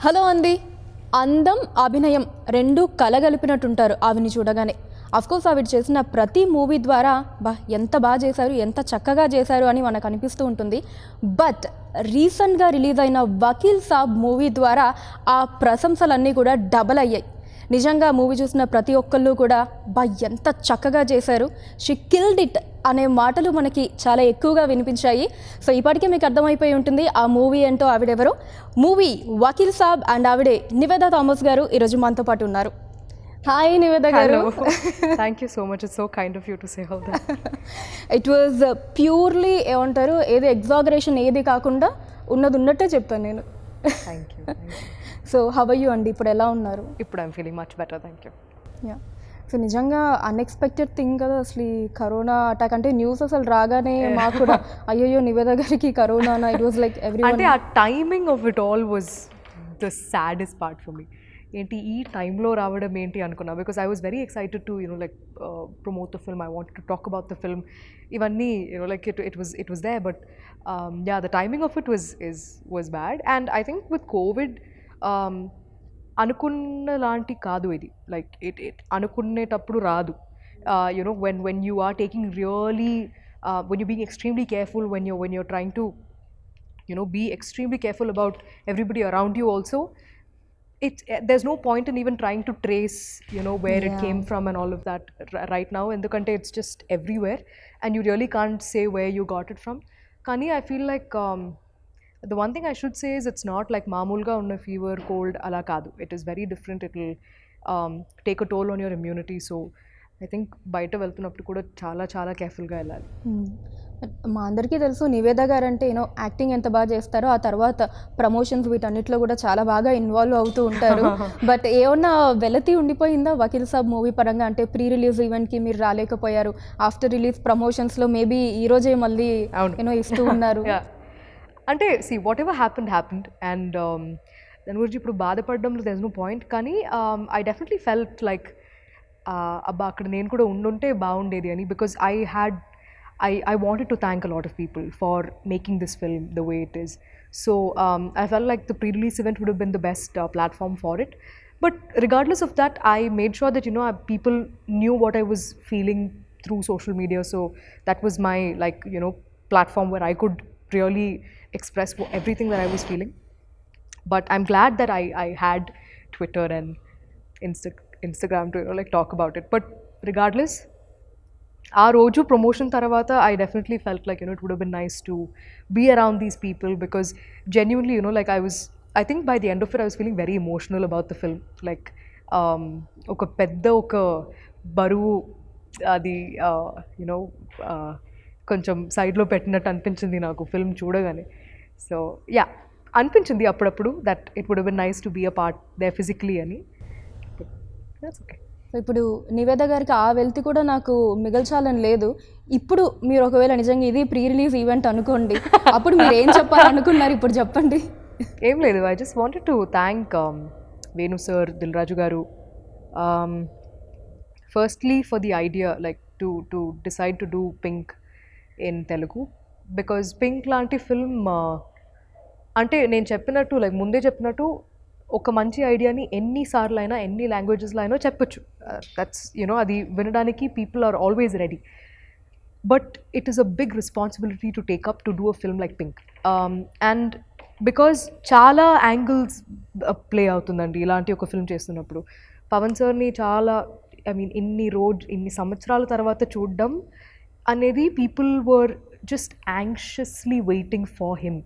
Hello అండి. అందం అభినయం రెండు కలగలిపినట్టుంటారు ఆవిని చూడగానే. అఫ్కోర్స్ ఆవిడ చేసిన ప్రతి మూవీ ద్వారా ఎంత బాగా చేశారు, ఎంత చక్కగా చేశారు అని మనకు అనిపిస్తూ ఉంటుంది. బట్ రీసెంట్గా రిలీజ్ అయిన వకీల్ సాబ్ మూవీ ద్వారా ఆ ప్రశంసలన్నీ కూడా డబల్ అయ్యాయి. నిజంగా మూవీ చూసిన ప్రతి ఒక్కళ్ళు కూడా ఎంత చక్కగా చేశారు, షీ కిల్డ్ ఇట్ అనే మాటలు మనకి చాలా ఎక్కువగా వినిపించాయి. సో ఇప్పటికే మీకు అర్థమైపోయి ఉంటుంది ఆ మూవీ ఏంటో, ఆవిడెవరో. మూవీ వకీల్ సాబ్ అండ్ ఆవిడే నివేదా థామస్ గారు ఈరోజు మనతో పాటు ఉన్నారు. Hi Niveda garu. Thank you so much. It's so kind of you to say all that. It was purely ఏమంటారు, ఏది ఎగ్జాగరేషన్ ఏది కాకుండా ఉన్నది ఉన్నట్టే చెప్తాను నేను. Thank you. So how are you అండి, ఇప్పుడు ఎలా ఉన్నారు? ఇప్పుడు I'm feeling much better, thank you. Yeah. So నిజంగా అన్ఎక్స్పెక్టెడ్ థింగ్ కదా అసలు ఈ కరోనా అటాక్. అంటే న్యూస్ అసలు రాగానే మాకు కూడా అయ్యో నివేద గారికి corona, it was like every. అంటే ఆ timing of it all was the saddest part for me. ఏంటి ఈ టైంలో రావడం ఏంటి అనుకున్నా, because I was very excited to like promote the film, I wanted to talk about the film, ఇవన్నీ like it was there. But yeah, the timing of it was bad. And I think with Covid అనుకున్న లాంటి కాదు ఇది. Like it అనుకునేటప్పుడు రాదు. When you are taking really when you're being extremely careful, when you're trying to be extremely careful about everybody around you also, there's no point in even trying to trace where it came from and all of that right now, in the country it's just everywhere and you really can't say where you got it from. Kani I feel like the one thing I should say is it's not like maamulga unna fever cold ala kaadu. It is very different. It will take a toll on your immunity. So I think బయట వెళ్తున్నప్పుడు కూడా చాలా చాలా కేర్ఫుల్గా వెళ్ళాలి. మా అందరికీ తెలుసు నివేద గారు అంటే యాక్టింగ్ ఎంత బాగా చేస్తారో, ఆ తర్వాత ప్రమోషన్స్ వీటన్నిటిలో కూడా చాలా బాగా ఇన్వాల్వ్ అవుతూ ఉంటారు. బట్ ఏమన్నా వెలతి ఉండిపోయిందా వకీల్ సాబ్ మూవీ పరంగా? అంటే ప్రీ రిలీజ్ ఈవెంట్కి మీరు రాలేకపోయారు, ఆఫ్టర్ రిలీజ్ ప్రమోషన్స్లో మేబీ ఈరోజే మళ్ళీ ఇస్తూ ఉన్నారు. అంటే see what ever happened and దాని గురించి ఇప్పుడు బాధపడడంలో దెర్ ఇస్ నో పాయింట్. కానీ ఐ డెఫినెట్లీ ఫెల్ట్ లైక్ అబ్బా అక్కడ నేను కూడా ఉండుంటే బాగుండేది అని, because I wanted to thank a lot of people for making this film the way it is. So I felt like the pre-release event would have been the best platform for it. But regardless of that, I made sure that people knew what I was feeling through social media. So that was my platform where I could really express everything that I was feeling. But I'm glad that I had Twitter and Instagram to talk about it. But regardless, ఆ రోజు promotion తర్వాత I definitely felt like it would have been nice to be around these people, because genuinely like I think by the end of it I was feeling very emotional about the film. Like ఒక పెద్ద ఒక బరువు అది కొంచెం సైడ్లో పెట్టినట్టు అనిపించింది నాకు ఫిల్మ్ చూడగానే. సో యా, అనిపించింది అప్పుడప్పుడు that it would have been nice to be a part there physically అని. That's okay. ఇప్పుడు నివేద గారికి ఆ వెల్తి కూడా నాకు మిగల్చాలని లేదు. ఇప్పుడు మీరు ఒకవేళ నిజంగా ఇది ప్రీ రిలీజ్ ఈవెంట్ అనుకోండి, అప్పుడు మీరు ఏం చెప్పాలనుకున్నారు ఇప్పుడు చెప్పండి. ఏం లేదు, I just wanted to thank Venu sir, Dil Raju గారు, firstly for the idea like to decide to do Pink in Telugu. Because Pink లాంటి ఫిల్మ్ అంటే నేను చెప్పినట్టు లైక్ ముందే చెప్పినట్టు ఒక మంచి ఐడియాని ఎన్నిసార్లు అయినా ఎన్ని లాంగ్వేజెస్లో అయినా చెప్పొచ్చు. దట్స్ అది వినడానికి people are always ready. But it is a big responsibility to take up to do a film like Pink. And because చాలా యాంగిల్స్ ప్లే అవుతుందండి ఇలాంటి ఒక ఫిల్మ్ చేస్తున్నప్పుడు. పవన్ సార్ని చాలా ఇన్ని సంవత్సరాల తర్వాత చూడడం అనేది people were just anxiously waiting for him.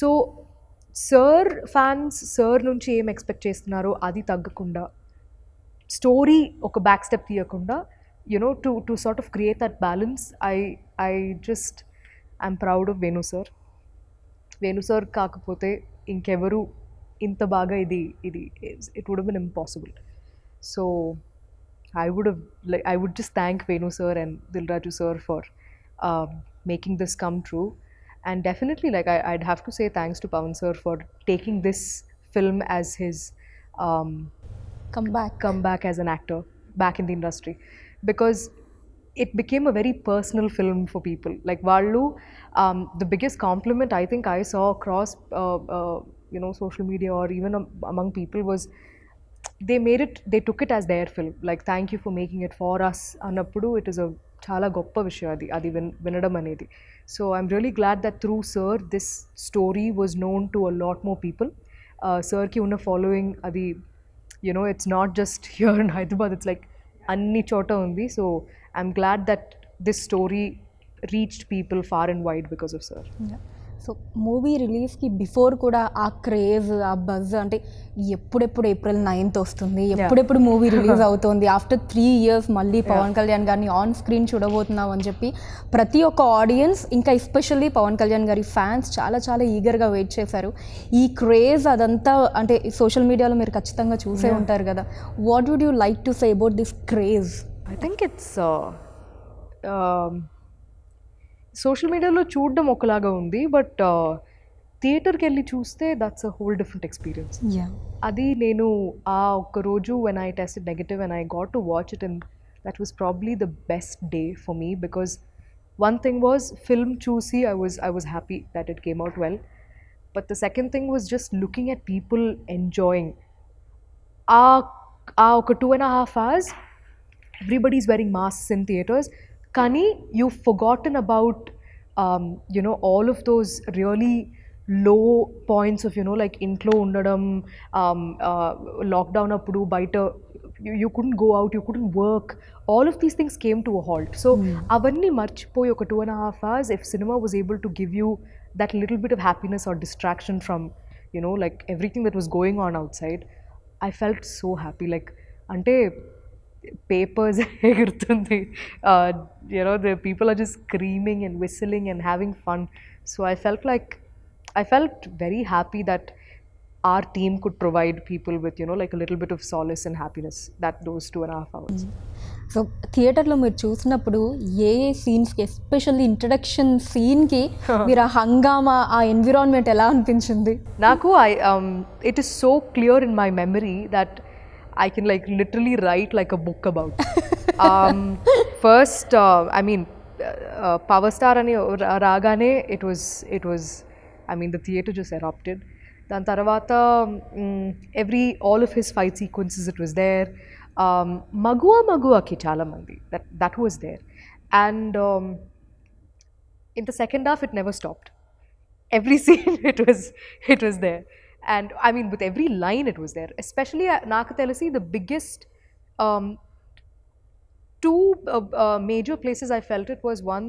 So sir fans sir నుంచి ఏం ఎక్స్పెక్ట్ చేస్తున్నారో అది తగ్గకుండా, స్టోరీ ఒక బ్యాక్ స్టెప్ తీయకుండా to sort of create that balance. I just I'm proud of Venu sir. Venu sir కాకపోతే ఇంకెవరు ఇంత బాగా ఇది it would have been impossible. So I would just thank Venu sir and Dil Raju sir for making this come true. And definitely I'd have to say thanks to Pawan sir for taking this film as his comeback as an actor back in the industry, because it became a very personal film for people. Like vallu the biggest compliment I think I saw across social media or even among people was they took it as their film, like thank you for making it for us annappudu. It is a చాలా గొప్ప విషయం అది వినడం అనేది. So I'm really glad that through sir this story was known to a lot more people. సర్కి ఉన్న following అది it's not just here in Hyderabad, it's like అన్ని చోట ఉంది. So I'm glad that this story reached people far and wide because of sir. So movie రిలీజ్కి before కూడా ఆ craze, ఆ బజ్, అంటే ఎప్పుడెప్పుడు April 9th వస్తుంది, ఎప్పుడెప్పుడు మూవీ రిలీజ్ అవుతుంది, ఆఫ్టర్ 3 years మళ్ళీ పవన్ కళ్యాణ్ గారిని ఆన్ స్క్రీన్ చూడబోతున్నాం అని చెప్పి ప్రతి ఒక్క ఆడియన్స్, ఇంకా ఎస్పెషల్లీ పవన్ కళ్యాణ్ గారి ఫ్యాన్స్ చాలా చాలా ఈగర్గా వెయిట్ చేశారు. ఈ క్రేజ్ అదంతా అంటే సోషల్ మీడియాలో మీరు ఖచ్చితంగా చూసే ఉంటారు కదా. What would you like to say about this craze? I think it's social మీడియాలో చూడడం ఒకలాగా ఉంది, బట్ థియేటర్కి వెళ్ళి చూస్తే that's a whole different experience. అది నేను ఆ ఒక్క రోజు when I tested negative and I got to watch it, and that was probably the best day for me, because one thing was film చూసి I was happy that it came out well, but the second thing was just looking at people enjoying. ఒక 2.5 hours everybody's wearing masks in theaters, కానీ you've forgotten about all of those really low points of like ఇంట్లో ఉండడం, lockdown అప్పుడు బయట you couldn't go out, you couldn't work, all of these things came to a halt. So అవన్నీ మర్చిపోయి ఒక 2.5 hours if cinema was able to give you that little bit of happiness or distraction from like everything that was going on outside, I felt so happy. Like అంటే papers ఎగురుతుంది, the people are just screaming and whistling and having fun. So I felt very happy that our team could provide people with like a little bit of solace and happiness that those 2.5 hours. So థియేటర్లో మీరు చూసినప్పుడు ఏ సీన్స్కి, especially introduction సీన్కి మీరు ఆ హంగామా, ఆ environment ఎలా అనిపించింది? నాకు it is so clear in my memory that I can like literally write like a book about. First, I mean, Power Star ani ragane, it was, I mean, the theater just erupted. Dan tarvata, all of his fight sequences, it was there. Magua ki chala mandi, that was there. And in the second half, it never stopped. Every scene, it was there. And I mean, with every line it was there. Especially నాకు తెలిసి the biggest two major places I felt it was one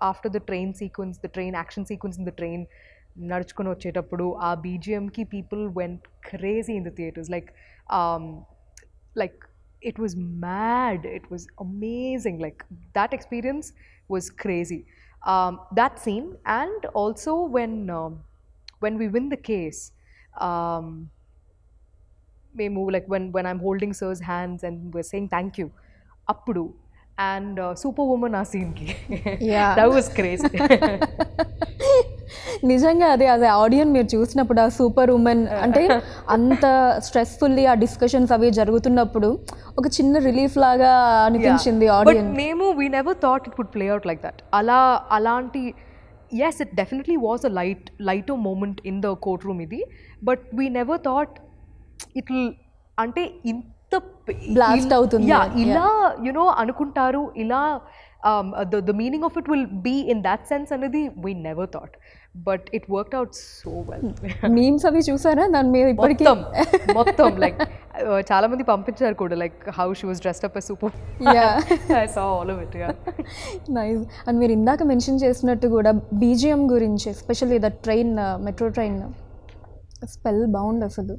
after the train sequence, the train action sequence in the train. నడుచుకొని వచ్చేటప్పుడు ఆ BGMకి people went crazy in the theaters. Like it was mad. It was amazing. Like that experience was crazy. That scene, and also when we win the case. మేము like when I'm holding sir's hands and we're saying thank you appudu, and Superwoman ఆ సీన్కి, that was crazy. నిజంగా అదే ఆడియన్ మీరు చూసినప్పుడు ఆ super women అంటే అంత స్ట్రెస్ఫుల్లీ ఆ డిస్కషన్స్ అవి జరుగుతున్నప్పుడు ఒక చిన్న రిలీఫ్ లాగా అనిపించింది ఆడియన్. మేము we never thought it would play out like that. అలాంటి yes, it definitely was a lighter moment in the courtroom idi, but we never thought it'll ante inta blast avutundi. Ila anukuntaru, ila the meaning of it will be in that sense anadi we never thought, but it worked out so well. memes avi chusara dan me ippadi మొత్తం like చాలా మంది పంపించారు కూడా, like how she was dressed up as super. I saw all of it. Nice. And మీరు ఇందాక mention చేసినట్టు కూడా BGM గురించి, especially the train, metro train spell bound అసలు.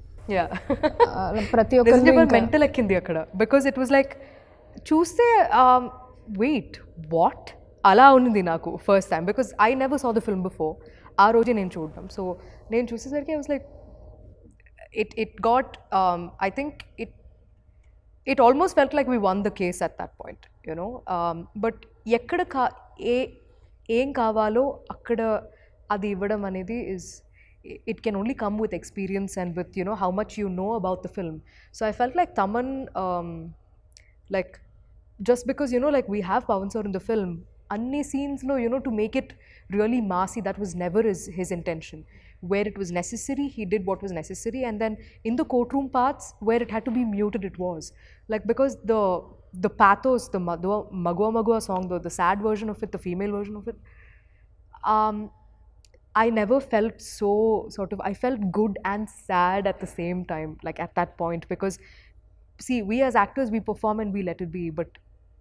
ప్రతి ఒక్కరు మెంటల్ ఎక్కింది అక్కడ, బికాజ్ ఇట్ వాజ్ లైక్ చూస్తే వెయిట్ వాట్ అలా ఉంది నాకు first time, because I never saw the film before. ఆ రోజే నేను చూడడం, సో నేను చూసేసరికి I was like it got I think it almost felt like we won the case at that point, but ekkada ఏం కావాలో అక్కడ అది ఇవ్వడం అనేది is it can only come with experience and with how much you know about the film. So I felt like Taman like just because like we have Pawan sir in the film, అన్ని సీన్స్లో to make it really massy, that was never his intention. Where it was necessary, he did what was necessary, and then in the courtroom parts where it had to be muted, it was like, because the pathos, the Magua Magua song, the sad version of it, the female version of it, I never felt so I felt good and sad at the same time, like at that point, because see, we as actors, we perform and we let it be, but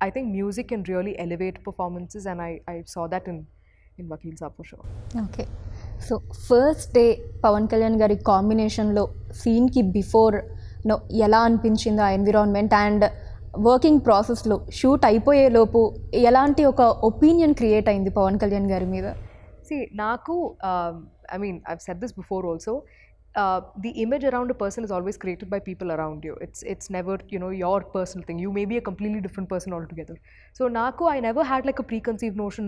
I think music can really elevate performances, and I saw that in Vakil Saab for sure. Okay. So first day Pawan Kalyan garu కాంబినేషన్లో సీన్కి before ఎలా అనిపించింది ఆ environment, and working ప్రాసెస్లో shoot అయిపోయేలోపు ఎలాంటి ఒక opinion create అయింది పవన్ కళ్యాణ్ గారి మీద? See, Naku, I mean, I've said this before also. The image around a person is always created by people around you. It's never your personal thing. You may be a completely different person altogether. So Naku, I never had like a preconceived notion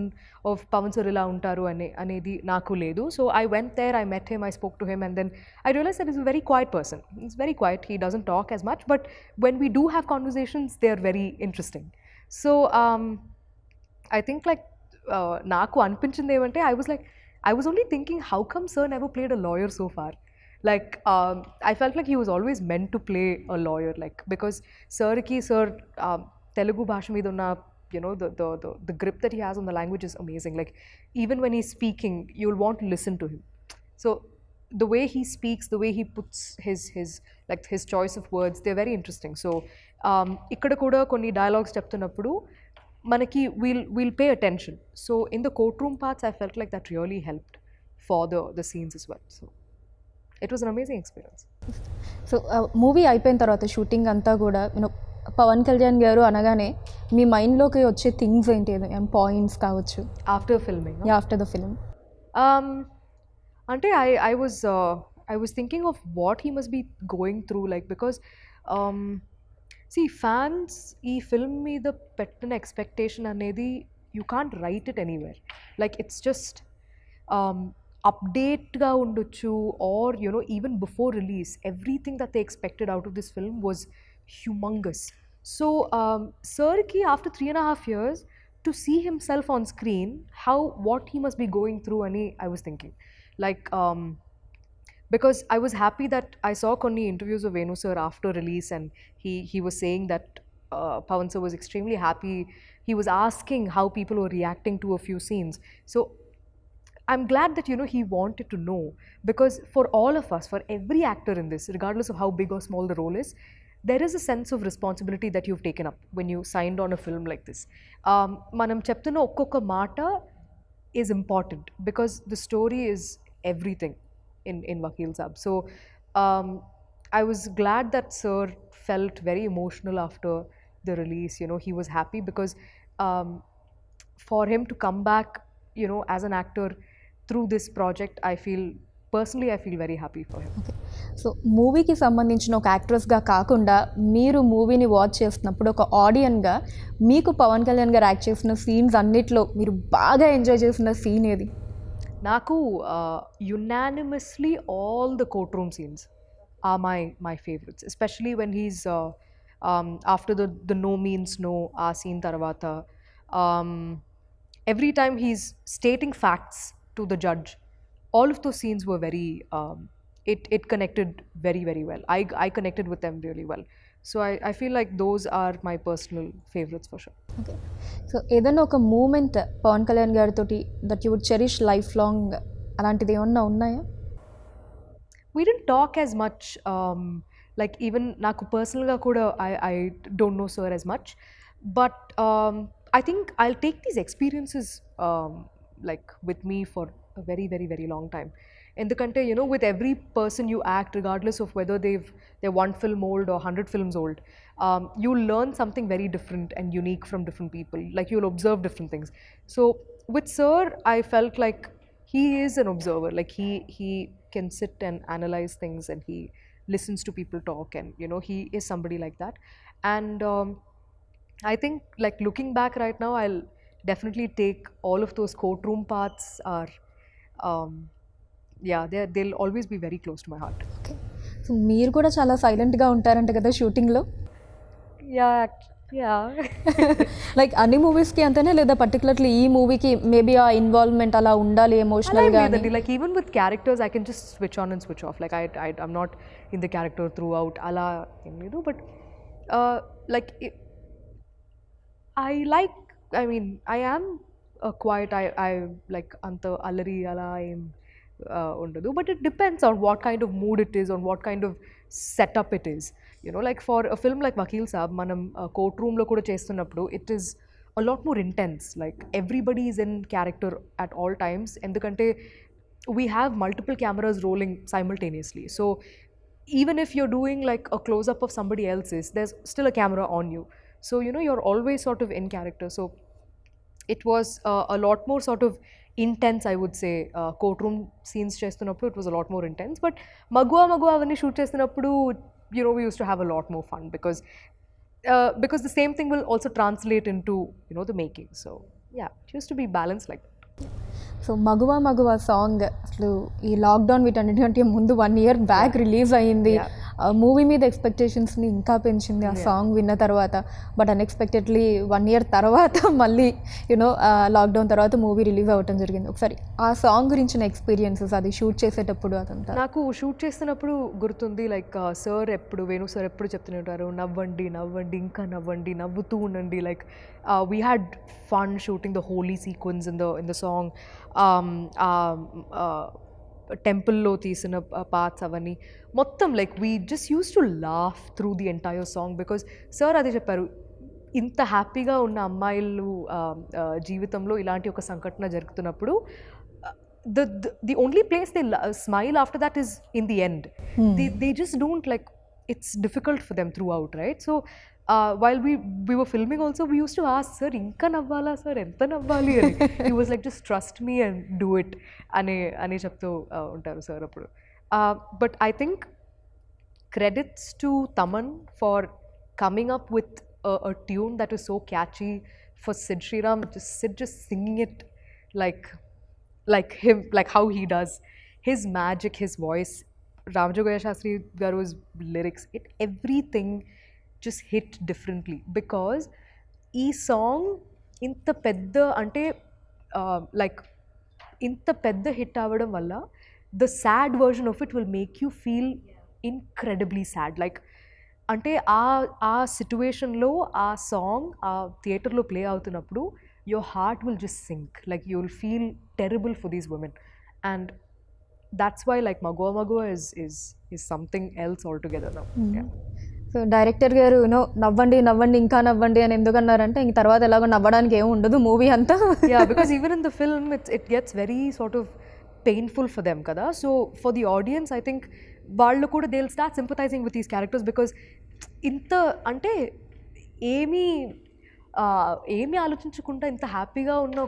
of Pavan sir ila untaru anedi Naku ledu. So I went there, I met him, I spoke to him, and then I realized that he's a very quiet person. He's very quiet. He doesn't talk as much, but when we do have conversations, they're very interesting. So I think like నాకు అనిపించింది ఏమంటే, I was only thinking, how come sir never played a lawyer so far? Like I felt like he was always meant to play a lawyer, like, because sir Telugu bhasha మీద ఉన్న the grip that he has on the language is amazing. Like even when he's speaking, you'll want to listen to him. So the way he speaks, the way he puts his choice of words, they're very interesting. So ఇక్కడ కూడా కొన్ని dialogues చెప్తున్నప్పుడు manaki we'll pay attention. So in the courtroom parts, I felt like that really helped for the scenes as well. So it was an amazing experience. So movie అయిపోయిన తర్వాత shooting అంతా కూడా పవన్ కళ్యాణ్ గారు అనగానే మీ మైండ్లోకి వచ్చే థింగ్స్ ఏంటి, పాయింట్స్ కావచ్చు After filming, no? After the film? Ante I was thinking of what he must be going through, like, because see, fans ee film meeda pettina expectation anedi you can't write it anywhere. Like it's just update ga undochu, or even before release, everything that they expected out of this film was humongous. So sir ki after 3.5 years to see himself on screen, what he must be going through ani I was thinking, like because I was happy that I saw konni interviews of Venu sir after release, and he was saying that Pavan sir was extremely happy. He was asking how people were reacting to a few scenes. So I'm glad that he wanted to know, because for all of us, for every actor in this, regardless of how big or small the role is, there is a sense of responsibility that you've taken up when you signed on a film like this. Manam cheptunna okkoka maata is important, because the story is everything in Vakil Saab. So I was glad that sir felt very emotional after the release. He was happy because for him to come back, as an actor through this project, I feel very happy for him. Okay. So మూవీకి సంబంధించిన ఒక యాక్ట్రెస్గా కాకుండా మీరు మూవీని watch చేస్తున్నప్పుడు ఒక ఆడియన్గా మీకు పవన్ కళ్యాణ్ గారు యాక్ట్ చేసిన సీన్స్ అన్నిట్లో మీరు బాగా ఎంజాయ్ చేసిన సీన్ ఏది? Naku, unanimously all the courtroom scenes are my favorites, especially when he's after the no means no scene tarvata, every time he's stating facts to the judge, all of those scenes were very it connected very, very well. I connected with them really well. So I feel like those are my personal favorites for sure. Okay. So ఏదైనా ఒక moment Pawan Kalyan గారితో that you would cherish life long, అలాంటిది ఏమన్నా ఉన్నాయా? We didn't talk as much, like even naku personal ga kuda I don't know sir as much, but I think I'll take these experiences like with me for a very, very, very long time. Endukante with every person you act, regardless of whether they're 1 film old or 100 films old, you'll learn something very different and unique from different people. Like you'll observe different things. So with sir, I felt like he is an observer. Like he can sit and analyze things, and he listens to people talk, and he is somebody like that. And I think, like, looking back right now, I'll definitely take all of those courtroom parts are they'll always be very close to my heart. Okay. So మీరు కూడా చాలా సైలెంట్గా ఉంటారంట కదా షూటింగ్లో? Yeah, Yeah. Like అన్ని మూవీస్కి అంతేనా లేదా పర్టికులర్లీ ఈ మూవీకి మేబీ ఆ ఇన్వాల్వ్మెంట్ అలా ఉండాలి ఎమోషనల్గా అని? Like even with characters, I can just switch on and switch off. Like I'm not in the character throughout. Ala, but like I like. I mean, I am quiet. I like anta alari ala am undadu. But it depends on what kind of mood it is, on what kind of setup it is. Like for a film like Vakil Saab, manam courtroom lo kuda chestunnappudu, it is a lot more intense. Like everybody is in character at all times. Endukante we have multiple cameras rolling simultaneously. So even if you're doing like a close up of somebody else's, there's still a camera on you. So you're always sort of in character. So it was a lot more sort of intense, I would say. Courtroom scenes చేస్తున్నప్పుడు it was a lot more intense. But మగువా అవన్నీ shoot చేస్తున్నప్పుడు we used to have a lot more fun because the same thing will also translate into the making. So yeah, it used to be balanced like that. So మగువా song అసలు ఈ lockdown వీటన్నిటికంటే ముందు 1 year back release అయ్యింది. Movie మీద ఎక్స్పెక్టేషన్స్ని ఇంకా పెంచింది ఆ సాంగ్ విన్న తర్వాత. బట్ అన్ఎక్స్పెక్టెడ్లీ 1 year తర్వాత మళ్ళీ లాక్డౌన్ తర్వాత మూవీ రిలీజ్ అవ్వటం జరిగింది. ఒకసారి ఆ సాంగ్ గురించిన ఎక్స్పీరియన్సెస్, అది షూట్ చేసేటప్పుడు అదంతా. నాకు షూట్ చేస్తున్నప్పుడు గుర్తుంది, లైక్ సార్ వేణు సార్ ఎప్పుడు చెప్తూనే ఉంటారు, నవ్వండి నవ్వండి ఇంకా నవ్వండి, నవ్వుతూ ఉండండి. Like we had fun shooting the Holi sequence in the song. టెంపుల్లో తీసిన పార్ట్స్ అవన్నీ మొత్తం like we just use to laugh through the entire song. Because sir అదే చెప్పారు, ఇంత హ్యాపీగా ఉన్న అమ్మాయిలు జీవితంలో ఇలాంటి ఒక సంఘటన జరుగుతున్నప్పుడు the only place they smile after that is in the end. They just don't, like, it's difficult for them throughout, right? So while we were filming also, we used to ask, sir, inka navvala sir, enta navvali ani. He was like, just trust me and do it ane cheptu untaru sir appudu. But I think credits to Taman for coming up with a tune that was so catchy, for Sid Sriram just singing it like him, like how he does, his magic, his voice, Ramajogaya Shastri Garu's lyrics, everything just hit differently. Because ee song inta pedda ante like inta pedda hit avadam valla, the sad version of it will make you feel incredibly sad. Like అంటే ఆ సిచ్యువేషన్లో ఆ song ఆ థియేటర్లో play అవుతున్నప్పుడు your heart will just sink, like you will feel terrible for these women. And that's why like Magua is something else altogether now. Yeah. So director గారు నవ్వండి నవ్వండి ఇంకా నవ్వండి అని ఎందుకన్నారంటే ఇంక తర్వాత ఎలాగో నవ్వడానికి ఏమి ఉండదు మూవీ అంతా. Yeah, because even in the film it gets very sort of painful for them kada. So for the audience, I think వాళ్ళు కూడా they'll start sympathizing with these characters, because ఇంత అంటే ఏమీ ఆలోచించకుండా ఇంత హ్యాపీగా ఉన్న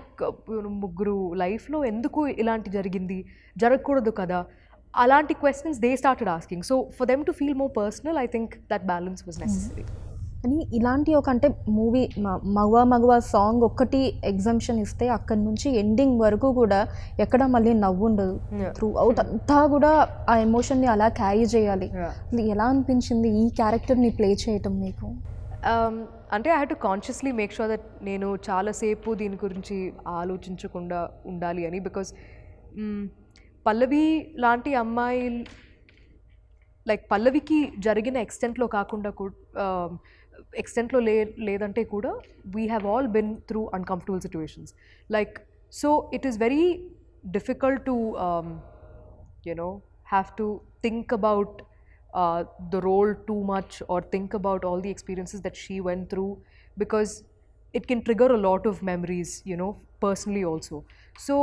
ముగ్గురు లైఫ్లో ఎందుకు ఇలాంటి జరగకూడదు కదా, అలాంటి questions they started asking. So for them to feel more personal, I think that balance was necessary. అని ఇలాంటి ఒక అంటే మూవీ మగువా సాంగ్ ఒక్కటి ఎగ్జామ్షన్ ఇస్తే అక్కడి నుంచి ఎండింగ్ వరకు కూడా ఎక్కడ మళ్ళీ నవ్వు ఉండదు. త్రూ అవుట్ అంతా కూడా ఆ ఎమోషన్ని అలా క్యారీ చేయాలి. ఎలా అనిపించింది ఈ క్యారెక్టర్ని ప్లే చేయటం మీకు? అంటే I had to consciously make sure that నేను చాలాసేపు దీని గురించి ఆలోచించకుండా ఉండాలి అని. బికాజ్ పల్లవి లాంటి అమ్మాయి, లైక్ పల్లవికి జరిగిన ఎక్స్టెంట్లో లేదంటే కూడా we have all been through uncomfortable situations. Like so it is very difficult to have to think about the role too much, or think about all the experiences that she went through, because it can trigger a lot of memories, personally also. So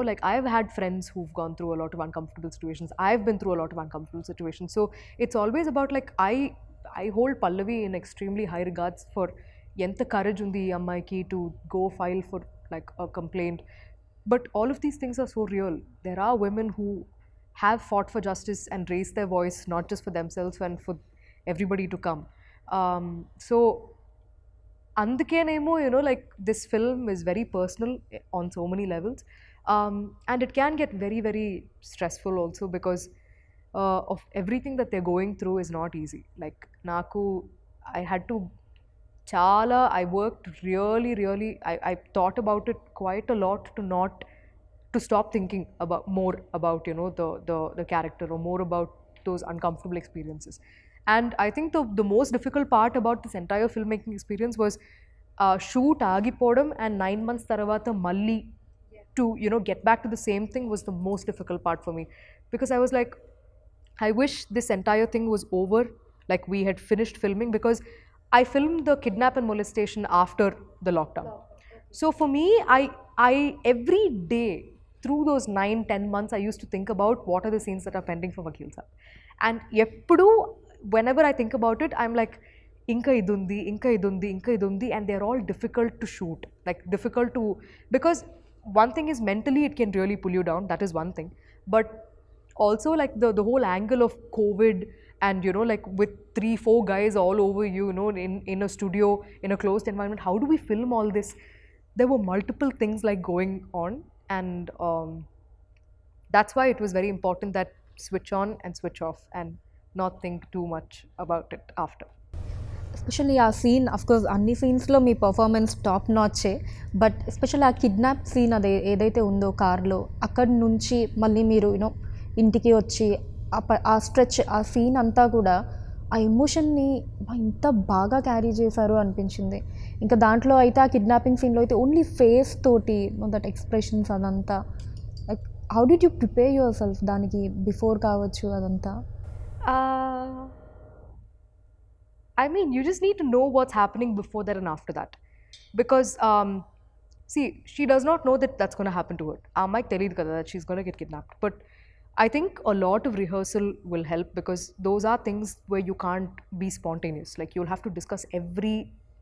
like I've had friends who've gone through a lot of uncomfortable situations. I've been through a lot of uncomfortable situations. So it's always about, like, I hold Pallavi in extremely high regards for enta courage undi ee ammaiki to go file for like a complaint. But all of these things are so real. There are women who have fought for justice and raised their voice, not just for themselves and for everybody to come. So andukenemo like this film is very personal on so many levels, and it can get very very stressful also, because of everything that they're going through is not easy. Like naku, I had to chala, I worked really, I thought about it quite a lot to stop thinking about more about, you know, the character, or more about those uncomfortable experiences. And I think the most difficult part about this entire filmmaking experience was shoot agipodam and 9 months taravata malli to, you know, get back to the same thing was the most difficult part for me, because I was like, I wish this entire thing was over, like we had finished filming, because I filmed the kidnap and molestation after the lockdown. So for me, I every day through those 9-10 months, I used to think about what are the scenes that are pending for Vakil Saab. And eppudu, whenever I think about it, I'm like, inka idundi, inka idundi, inka idundi, and they're all difficult to shoot. Like difficult to, because one thing is mentally it can really pull you down. That is one thing. But also like the whole angle of COVID, and you know, like with 3-4 guys all over you, you know, in a studio, in a closed environment, how do we film all this? There were multiple things like going on, and that's why it was very important that switch on and switch off and not think too much about it after. Especially ఆ scene course అన్ని సీన్స్లో మీ performance top నాచే, but especially ఆ kidnap scene అదే ఏదైతే ఉందో కార్లో, అక్కడి నుంచి మళ్ళీ మీరు యూనో ఇంటికి వచ్చి ఆ స్ట్రెచ్, ఆ సీన్ అంతా కూడా ఆ ఎమోషన్ని ఇంత బాగా క్యారీ చేశారు అనిపించింది. ఇంకా దాంట్లో అయితే ఆ కిడ్నాపింగ్ సీన్లో అయితే ఓన్లీ ఫేస్ తోటి దట్ ఎక్స్ప్రెషన్స్ అదంతా, like how did you prepare your self దానికి బిఫోర్ కావచ్చు అదంతా? I mean, you just need to know what's happening before that and after that. Because, see, she does not know that that's going to happen to her. Mike telid kada that she's going to get kidnapped. But I think a lot of rehearsal will help, because those are things where you can't be spontaneous. Like, you'll have to discuss every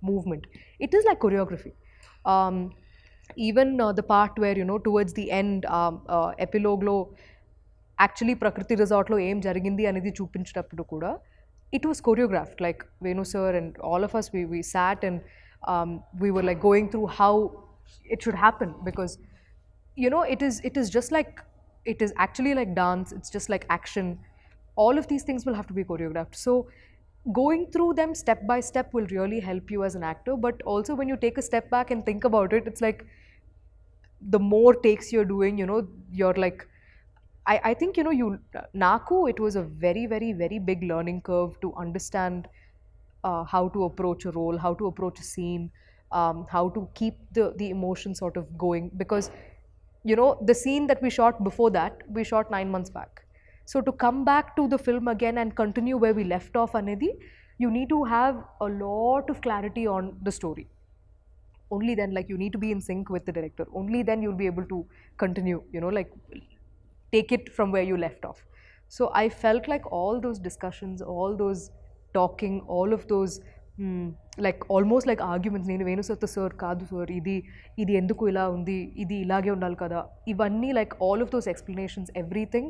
movement. It is like choreography. Even the part where, you know, towards the end, epilogue lo, actually Prakriti Resort lo em jarigindi anedi chupincheటప్పుడు కూడా, it was choreographed. Like Venu sir and all of us, we sat and we were like going through how it should happen, because you know, it is just like, it is actually like dance, it's just like action. All of these things will have to be choreographed. So going through them step by step will really help you as an actor. But also when you take a step back and think about it, it's like the more takes you're doing, you know, you're like, I think, you know, Naku, it was a very big learning curve to understand how to approach a role, how to approach a scene, how to keep the emotion sort of going. Because, you know, the scene that we shot before that, we shot 9 months back. So to come back to the film again and continue where we left off, Anidhi, you need to have a lot of clarity on the story. Only then, like, you need to be in sync with the director. Only then you'll be able to continue, you know, like, take it from where you left off. So I felt like all those discussions, all those talking, all of those like almost like arguments, నేను వేణు సత్త sir కాదు sir, ఇది ఎందుకు ఇలా ఉంది, ఇది ఇలాగే ఉండాలి కదా, ఇవన్నీ, like all of those explanations, everything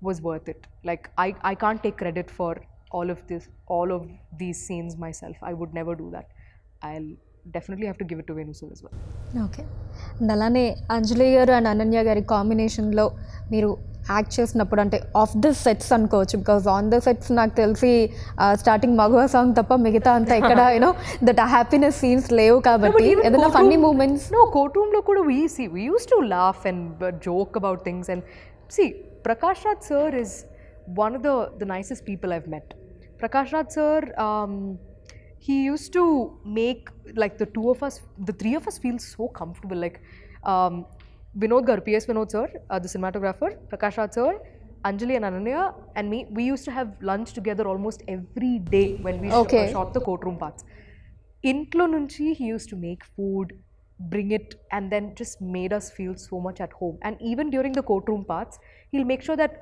was worth it. Like I can't take credit for all of these scenes myself. I would never do that. I'll definitely have to give it to Venu sir as well. Okay. And అలానే అంజలి గారు and Ananya గారి కాంబినేషన్లో మీరు act చేసినప్పుడు, అంటే of the sets అనుకోవచ్చు, because on the sets నాకు తెలిసి స్టార్టింగ్ మగవా సాంగ్ తప్ప మిగతా అంతా ఎక్కడ యూనో దట్ హ్యాపీనెస్ సీన్స్ లేవు కాబట్టి ఏదైనా funny moments? No, courtroom lo kuda we used to laugh and joke about things. And see, Prakash Raj sir is one of the nicest people I've met. Prakash Raj sir, he used to make like the three of us feel so comfortable. Like Vinod Garu, PS Vinod sir, the cinematographer, Prakash Raj sir, Anjali and Ananya and me, we used to have lunch together almost every day when we shot the courtroom parts. Intlo nunchi he used to make food, bring it, and then just made us feel so much at home. And even during the courtroom parts, he'll make sure that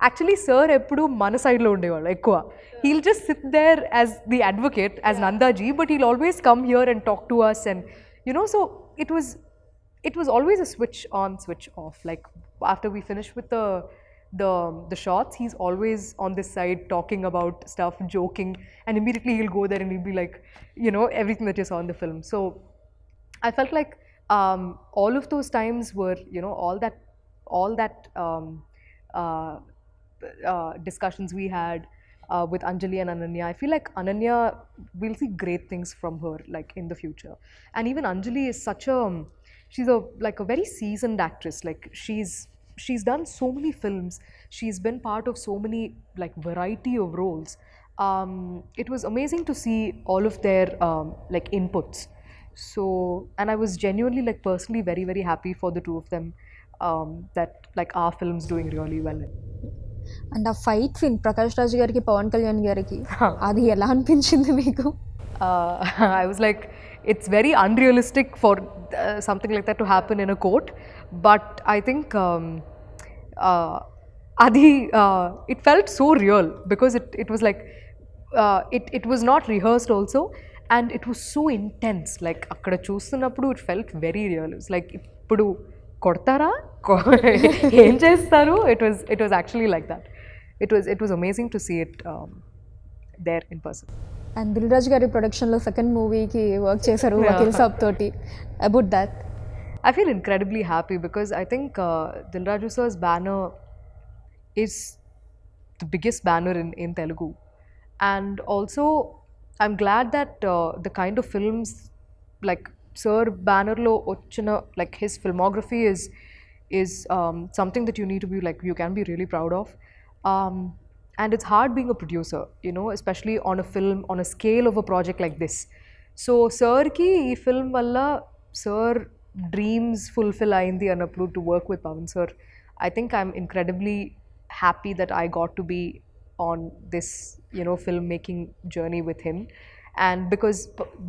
actually sir eppudu mana side lo undevaru ekkuva. He'll just sit there as the advocate, as Nandaji, but he'll always come here and talk to us. And you know, so it was always a switch on, switch off. Like after we finish with the shots, he's always on this side talking about stuff, joking, and immediately he'll go there and he'll be like, you know, everything that you saw in the film. So I felt like all of those times were, you know, all that discussions we had, with Anjali and Ananya. I feel like Ananya, we'll see great things from her like in the future. And even Anjali is such a she's a like a very seasoned actress. Like she's done so many films. She's been part of so many like variety of roles. It was amazing to see all of their like inputs. So, and I was genuinely like personally very happy for the two of them, that like our film's doing really well. And ఆ fight scene Prakash Raj గారికి పవన్ కళ్యాణ్ గారికి అది ఎలా అనిపించింది మీకు? I was like, it's very unrealistic for something like that to happen in a court. But I think it felt so real because it was like, it was not rehearsed also, and it was so intense. Like, akkada చూస్తున్నప్పుడు it felt very real. It was like, ఇప్పుడు కొడతారా ఏం చేస్తారు? It was actually like that. It was amazing to see it there in person. And Dil Raju గారి ప్రొడక్షన్లో second మూవీకి work చేశారు వకీల్ సాబ్ తోటి. About that I feel incredibly happy because I think Dilraju sir's banner is the biggest banner in Telugu. And also, I'm glad that the kind of films like Sir banner lo ochina, like his filmography is something that you need to be like, you can be really proud of. And it's hard being a producer, you know, especially on a film, on a scale of a project like this. So, Sir ki ee film valla Sir dreams fulfill ayindi annappudu to work with Pavan Sir. I think I'm incredibly happy that I got to be on this, you know, filmmaking journey with him. And because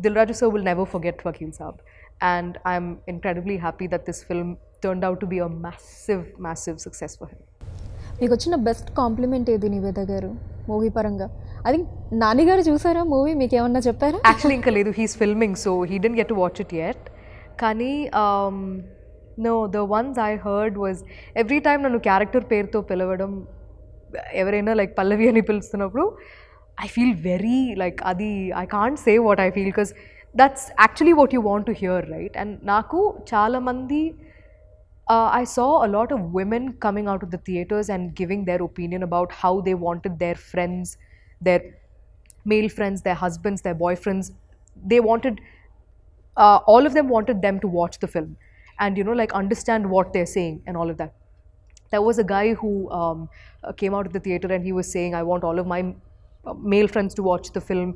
Dilraju sir will never forget Vakil Saab. And I'm incredibly happy that this film turned out to be a massive success for him. మీకు వచ్చిన best compliment ఏది నివేద గారు movie పరంగా? I think Nani గారు చూసారా movie, మీకు ఏమన్నా చెప్పారా? Actually, ఇంకా లేదు, he's filming, so he didn't get to watch it yet. కానీ no, the ones I heard was every time నన్ను క్యారెక్టర్ పేరుతో పిలవడం, ఎవరైనా లైక్ పల్లవి అని పిలుస్తున్నప్పుడు I feel very like అది I can't say what I feel because that's actually what you want to hear, right? And నాకు చాలా మంది I saw a lot of women coming out of the theaters and giving their opinion about how they wanted their friends, their male friends, their husbands, their boyfriends. They wanted, all of them wanted them to watch the film and, you know, like understand what they're saying and all of that. There was a guy who came out of the theater and he was saying, I want all of my male friends to watch the film.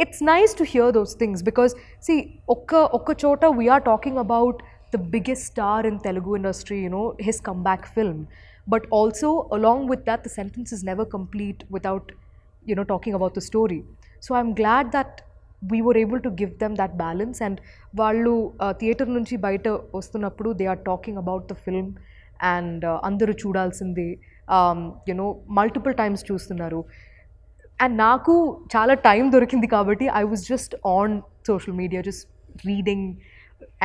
It's nice to hear those things because, see, okka chota we are talking about the biggest star in Telugu industry, you know, his comeback film. But also, along with that, the sentence is never complete without, you know, talking about the story. So I'm glad that we were able to give them that balance. And వాళ్ళు theatre నుంచి బయట వస్తున్నప్పుడు they are talking about the film and అందరూ చూడాల్సింది, you know, multiple times చూస్తున్నారు. And నాకు చాలా time దొరికింది కాబట్టి I was just on social media, just reading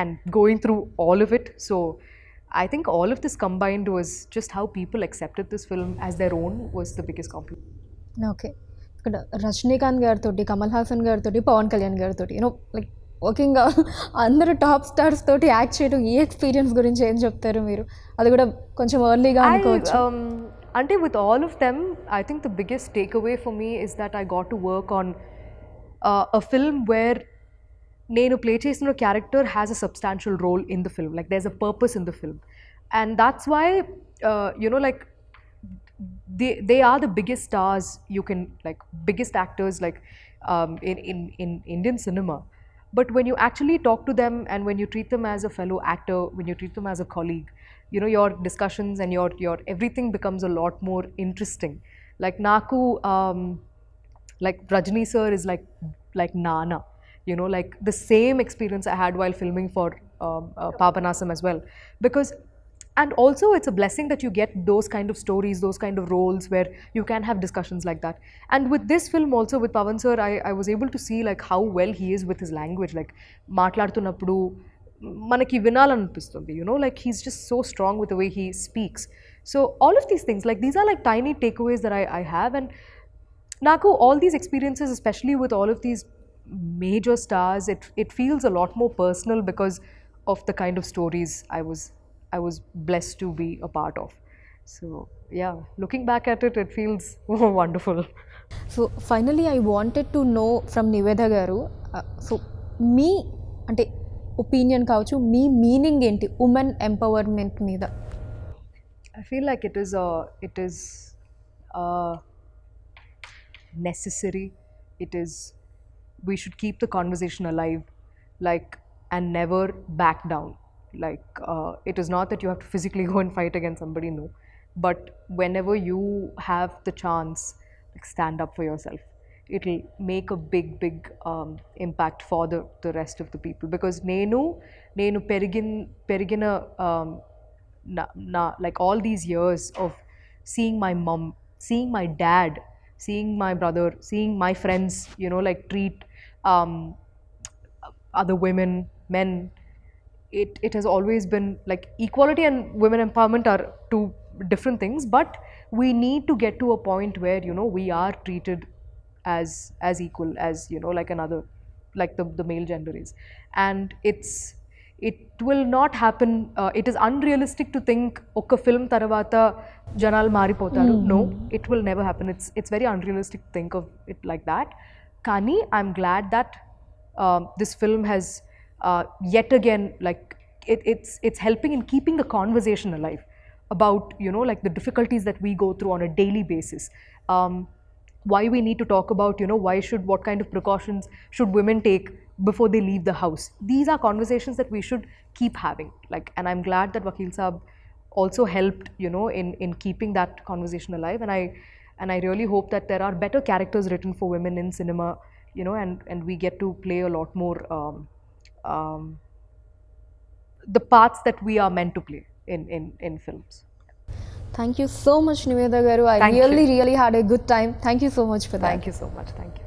and going through all of it. So I think all of this combined was just how people accepted this film as their own was the biggest compliment. Okay, ఇక్కడ రజనీకాంత్ గారితో, కమల్ హాసన్ గారితో, పవన్ కళ్యాణ్ గారితో, you know like working అందరూ top stars తోటి act చేయడం, ఈ experience గురించి ఏం చెప్తారు మీరు? అది కూడా కొంచెం ఎర్లీగా అనుకోవచ్చు. Ante with all of them, I think the biggest takeaway for me is that I got to work on a film where నేను ప్లే చేసిన character has a substantial role in the film, like there is a purpose in the film. And that's why you know like they are the biggest stars, you can like biggest actors like in Indian cinema. But when you actually talk to them and when you treat them as a fellow actor, when you treat them as a colleague, you know, your discussions and your everything becomes a lot more interesting. Like Naku, like Rajni sir is like Nana, you know, like the same experience I had while filming for Papanasam as well. Because, and also it's a blessing that you get those kind of stories, those kind of roles where you can have discussions like that. And with this film also with Pavan sir, I was able to see like how well he is with his language. Like మాట్లాడుతున్నప్పుడు మనకి వినాలనిపిస్తుంది, you know, like he's just so strong with the way he speaks. So all of these things, like these are like tiny takeaways that I have. And Naku, all these experiences, especially with all of these major stars, it feels a lot more personal because of the kind of stories I was blessed to be a part of. So yeah, looking back at it, it feels wonderful. So finally I wanted to know from Niveda garu, so మీ అంటే opinion కావచ్చు, మీ meaning ఏంటి women empowerment మీద? I feel like it is necessary. It is, we should keep the conversation alive, like, and never back down. Like, it is not that you have to physically go and fight against somebody, no, but whenever you have the chance, like, stand up for yourself. It'll make a big impact for the rest of the people, because నేను పెరిగిన like all these years of seeing my mom, seeing my dad, seeing my brother, seeing my friends, you know, like, treat other women, men, it has always been like equality and women empowerment are two different things, but we need to get to a point where, you know, we are treated as equal as, you know, like another, like the male gender is. And it will not happen. It is unrealistic to think oka film tarvata janal maripotaru. No, it will never happen. It's very unrealistic to think of it like that. Kani, I'm glad that this film has yet again, like, it's helping in keeping the conversation alive about, you know, like, the difficulties that we go through on a daily basis. Why we need to talk about, you know, what kind of precautions should women take before they leave the house. These are conversations that we should keep having, like, and I'm glad that Vakil Saab also helped, you know, in keeping that conversation alive. And I really hope that there are better characters written for women in cinema, you know, and we get to play a lot more the parts that we are meant to play in films. Thank you so much Niveda గారు. I Thank you. Really had a good time. Thank you so much for that. Thank you so much. Thank you.